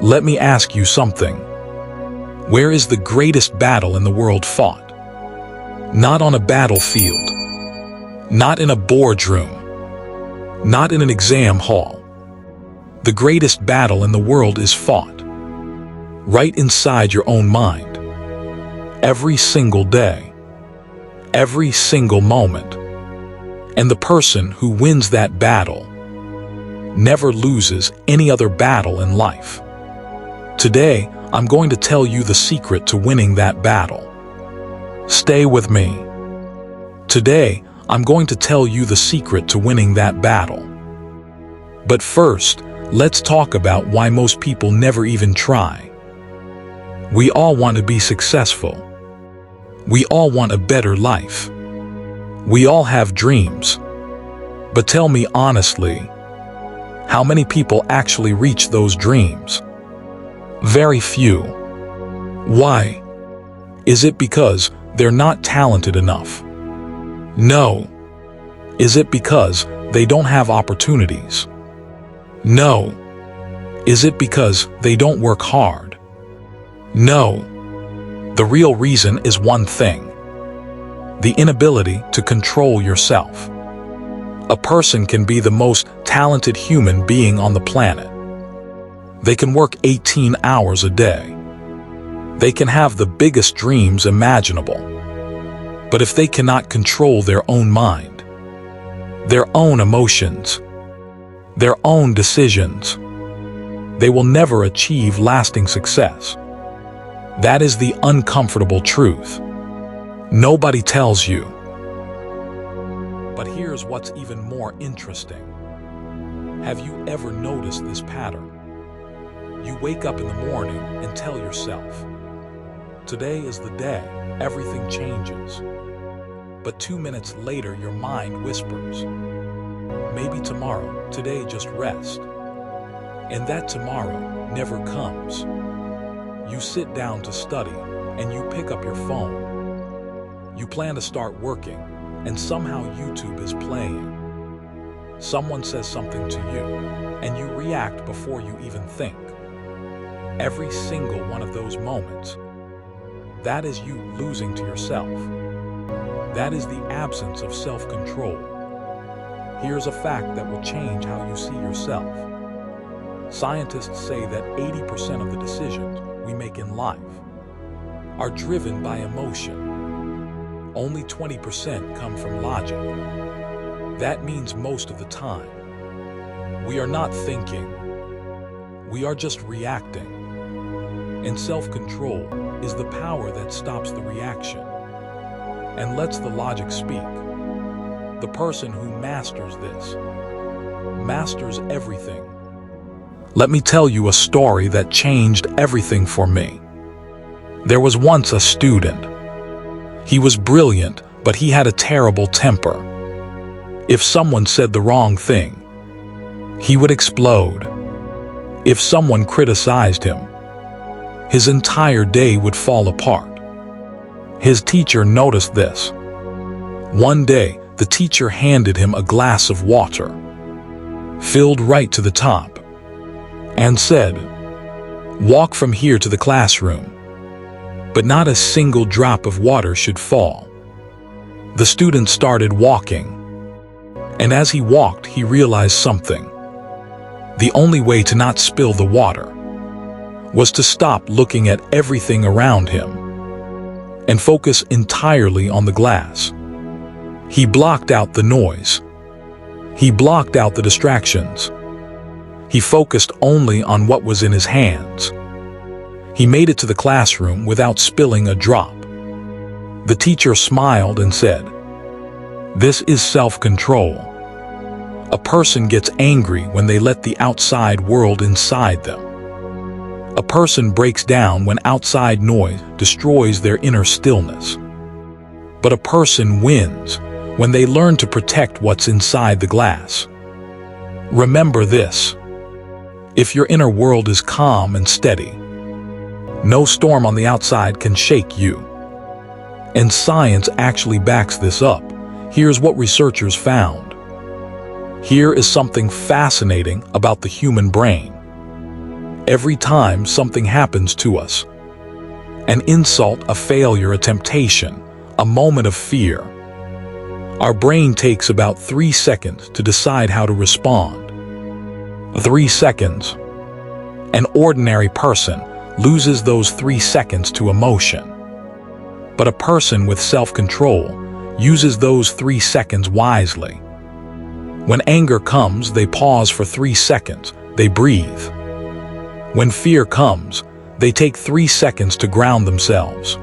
Let me ask you something. Where is the greatest battle in the world fought? Not on a battlefield. Not in a boardroom. Not in an exam hall. The greatest battle in the world is fought right inside your own mind. Every single day. Every single moment. And the person who wins that battle never loses any other battle in life. Today, I'm going to tell you the secret to winning that battle. Stay with me. Today, I'm going to tell you the secret to winning that battle. But first, let's talk about why most people never even try. We all want to be successful. We all want a better life. We all have dreams. But tell me honestly, how many people actually reach those dreams? Very few. Why? Is it because they're not talented enough? No. Is it because they don't have opportunities? No. Is it because they don't work hard? No. The real reason is one thing: the inability to control yourself. A person can be the most talented human being on the planet. They can work 18 hours a day. They can have the biggest dreams imaginable. But if they cannot control their own mind, their own emotions, their own decisions, they will never achieve lasting success. That is the uncomfortable truth. Nobody tells you. But here's what's even more interesting. Have you ever noticed this pattern? You wake up in the morning and tell yourself, today is the day, everything changes. But 2 minutes later, your mind whispers, maybe tomorrow, today just rest. And that tomorrow never comes. You sit down to study and you pick up your phone. You plan to start working and somehow YouTube is playing. Someone says something to you and you react before you even think. Every single one of those moments, that is you losing to yourself. That is the absence of self-control. Here's a fact that will change how you see yourself. Scientists say that 80% of the decisions we make in life are driven by emotion. Only 20% come from logic. That means most of the time, we are not thinking. We are just reacting. And self-control is the power that stops the reaction and lets the logic speak. The person who masters this masters everything. Let me tell you a story that changed everything for me. There was once a student. He was brilliant, but he had a terrible temper. If someone said the wrong thing, he would explode. If someone criticized him, his entire day would fall apart. His teacher noticed this. One day, the teacher handed him a glass of water, filled right to the top, and said, "Walk from here to the classroom, but not a single drop of water should fall." The student started walking, and as he walked, he realized something. The only way to not spill the water was to stop looking at everything around him and focus entirely on the glass. He blocked out the noise. He blocked out the distractions. He focused only on what was in his hands. He made it to the classroom without spilling a drop. The teacher smiled and said, "This is self-control." A person gets angry when they let the outside world inside them. A person breaks down when outside noise destroys their inner stillness. But a person wins when they learn to protect what's inside the glass. Remember this: if your inner world is calm and steady, no storm on the outside can shake you. And science actually backs this up. Here's what researchers found. Here is something fascinating about the human brain. every time something happens to us. An insult, a failure, a temptation, a moment of fear. Our brain takes about 3 seconds to decide how to respond. 3 seconds. An ordinary person loses those 3 seconds to emotion. But a person with self-control uses those 3 seconds wisely. When anger comes, they pause for 3 seconds. They breathe. When fear comes, they take 3 seconds to ground themselves.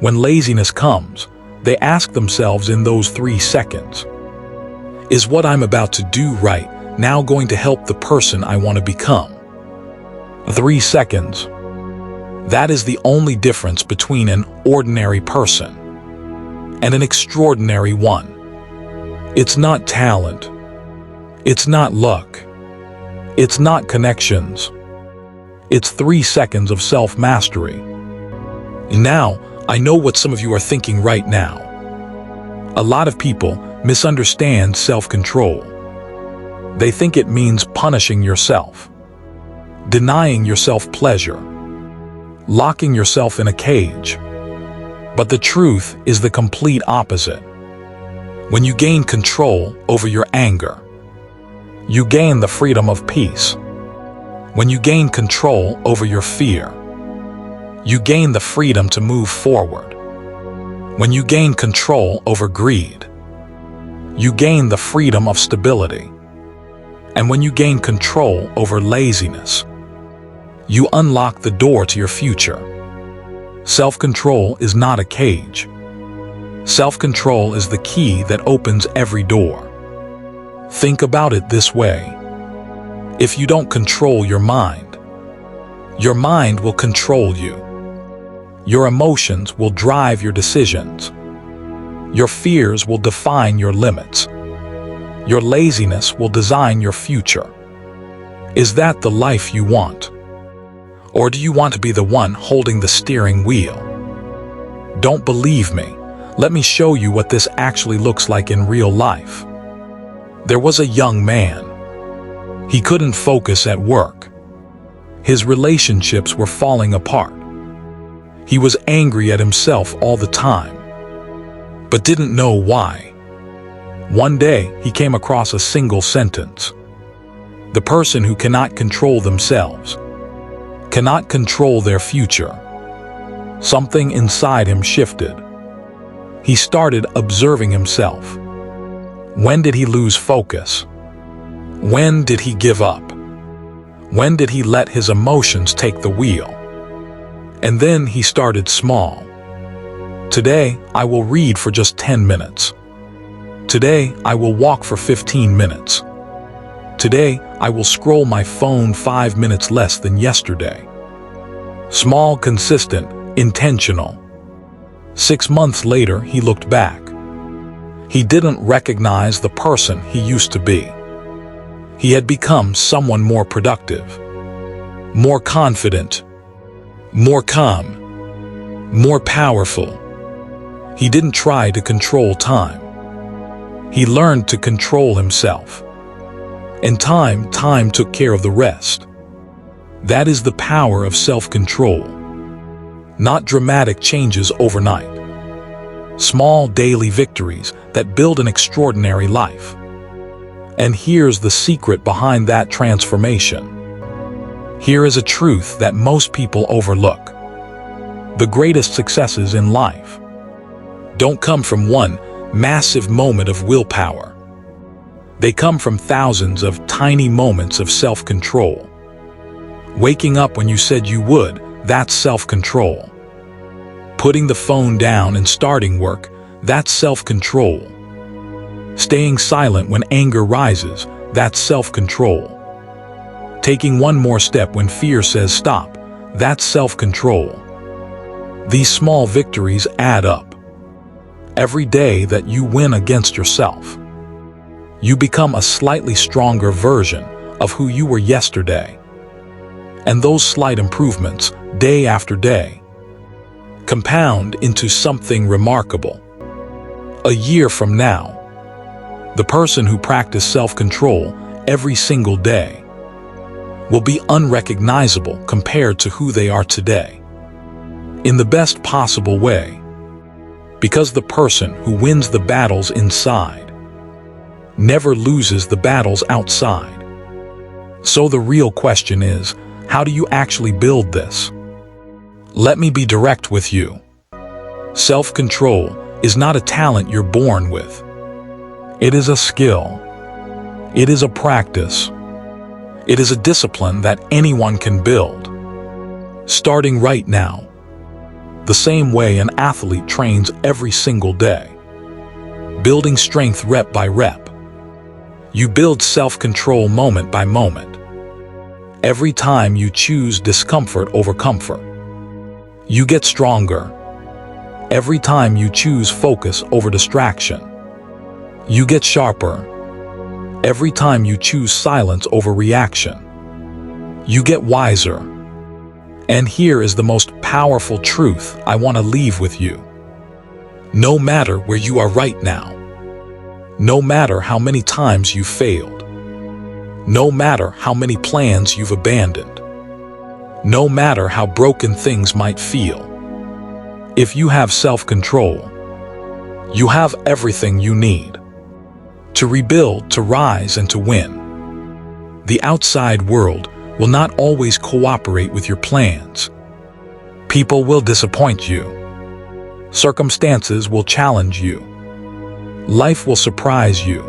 When laziness comes, they ask themselves in those 3 seconds, is what I'm about to do right now going to help the person I want to become? 3 seconds. That is the only difference between an ordinary person and an extraordinary one. It's not talent. It's not luck. It's not connections. It's 3 seconds of self-mastery. Now, I know what some of you are thinking right now. A lot of people misunderstand self-control. They think it means punishing yourself, denying yourself pleasure, locking yourself in a cage. But the truth is the complete opposite. When you gain control over your anger, you gain the freedom of peace. When you gain control over your fear, you gain the freedom to move forward. When you gain control over greed, you gain the freedom of stability. And when you gain control over laziness, you unlock the door to your future. Self-control is not a cage. Self-control is the key that opens every door. Think about it this way. If you don't control your mind will control you. Your emotions will drive your decisions. Your fears will define your limits. Your laziness will design your future. Is that the life you want? Or do you want to be the one holding the steering wheel? Don't believe me? Let me show you what this actually looks like in real life. There was a young man. He couldn't focus at work. His relationships were falling apart. He was angry at himself all the time, but didn't know why. One day, he came across a single sentence. The person who cannot control themselves cannot control their future. Something inside him shifted. He started observing himself. When did he lose focus? When did he give up? When did he let his emotions take the wheel? And then he started small. Today, I will read for just 10 minutes. Today, I will walk for 15 minutes. Today, I will scroll my phone 5 minutes less than yesterday. Small, consistent, intentional. 6 months later, he looked back. He didn't recognize the person he used to be. He had become someone more productive, more confident, more calm, more powerful. He didn't try to control time. He learned to control himself. And time took care of the rest. That is the power of self-control. Not dramatic changes overnight. Small daily victories that build an extraordinary life. And here's the secret behind that transformation. Here is a truth that most people overlook. The greatest successes in life don't come from one massive moment of willpower. They come from thousands of tiny moments of self-control. Waking up when you said you would, that's self-control. Putting the phone down and starting work, that's self-control. Staying silent when anger rises, that's self-control. Taking one more step when fear says stop, that's self-control. These small victories add up. Every day that you win against yourself, you become a slightly stronger version of who you were yesterday. And those slight improvements, day after day, compound into something remarkable. A year from now, the person who practiced self-control every single day will be unrecognizable compared to who they are today. In the best possible way. Because the person who wins the battles inside never loses the battles outside. So the real question is, how do you actually build this? Let me be direct with you. Self-control is not a talent you're born with. It is a skill. It is a practice. It is a discipline that anyone can build. Starting right now. The same way an athlete trains every single day. Building strength rep by rep. You build self-control moment by moment. Every time you choose discomfort over comfort, you get stronger. Every time you choose focus over distraction, you get sharper. Every time you choose silence over reaction, you get wiser. And here is the most powerful truth I want to leave with you. No matter where you are right now, no matter how many times you've failed, no matter how many plans you've abandoned, no matter how broken things might feel, if you have self-control, you have everything you need to rebuild, to rise, and to win. The outside world will not always cooperate with your plans. People will disappoint you. Circumstances will challenge you. Life will surprise you.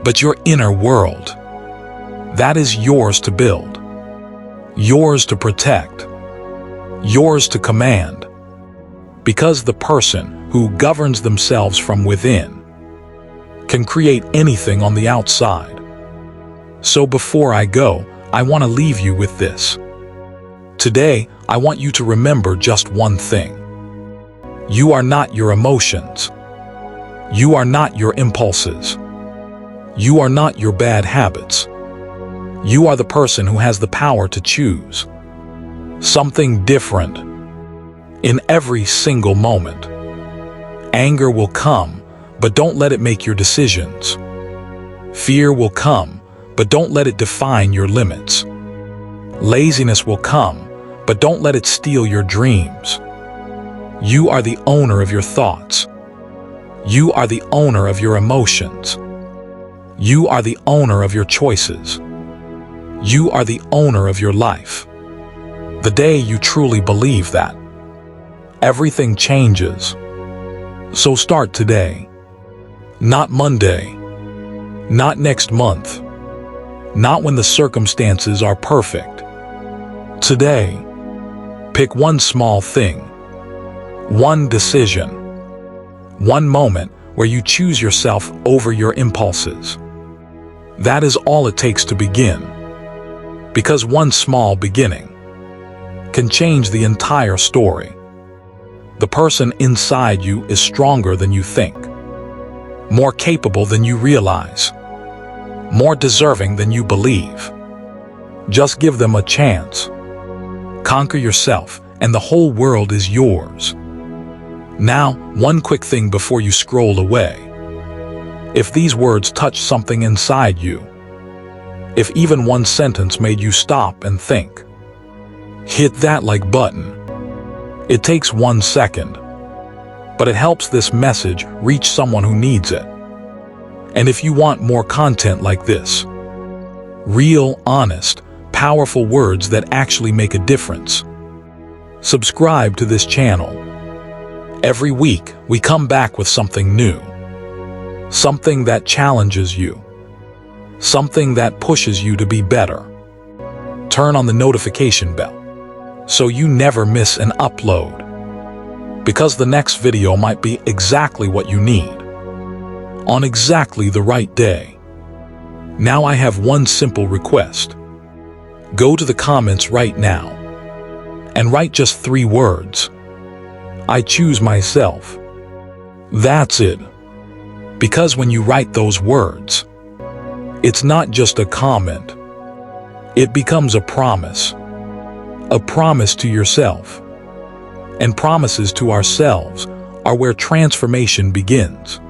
But your inner world, that is yours to build, yours to protect, yours to command. Because the person who governs themselves from within can create anything on the outside. So before I go, I want to leave you with this. Today, I want you to remember just one thing. You are not your emotions. You are not your impulses. You are not your bad habits. You are the person who has the power to choose something different in every single moment. Anger will come, but don't let it make your decisions. Fear will come, but don't let it define your limits. Laziness will come, but don't let it steal your dreams. You are the owner of your thoughts. You are the owner of your emotions. You are the owner of your choices. You are the owner of your life. The day you truly believe that, everything changes. So start today. Not Monday. Not next month. Not when the circumstances are perfect. Today, pick one small thing, one decision, one moment where you choose yourself over your impulses. That is all it takes to begin. Because one small beginning can change the entire story. The person inside you is stronger than you think, more capable than you realize, more deserving than you believe. Just give them a chance. Conquer yourself, and the whole world is yours. Now, one quick thing before you scroll away. If these words touch something inside you, if even one sentence made you stop and think, hit that like button. It takes 1 second, but it helps this message reach someone who needs it. And if you want more content like this, real, honest, powerful words that actually make a difference, subscribe to this channel. Every week, we come back with something new, something that challenges you, something that pushes you to be better. Turn on the notification bell so you never miss an upload, because the next video might be exactly what you need, on exactly the right day. Now I have one simple request. Go to the comments right now and write just 3 words. I choose myself. That's it. Because when you write those words, it's not just a comment. It becomes a promise to yourself. And promises to ourselves are where transformation begins.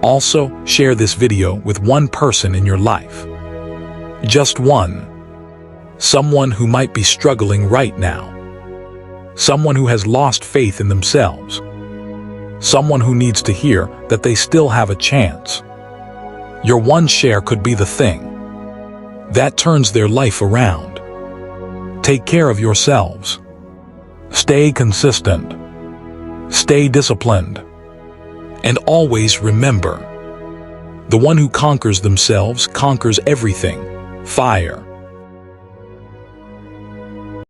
Also, share this video with one person in your life. Just one. Someone who might be struggling right now. Someone who has lost faith in themselves. Someone who needs to hear that they still have a chance. Your one share could be the thing that turns their life around. Take care of yourselves. Stay consistent. Stay disciplined. And always remember, the one who conquers themselves conquers everything. Fire.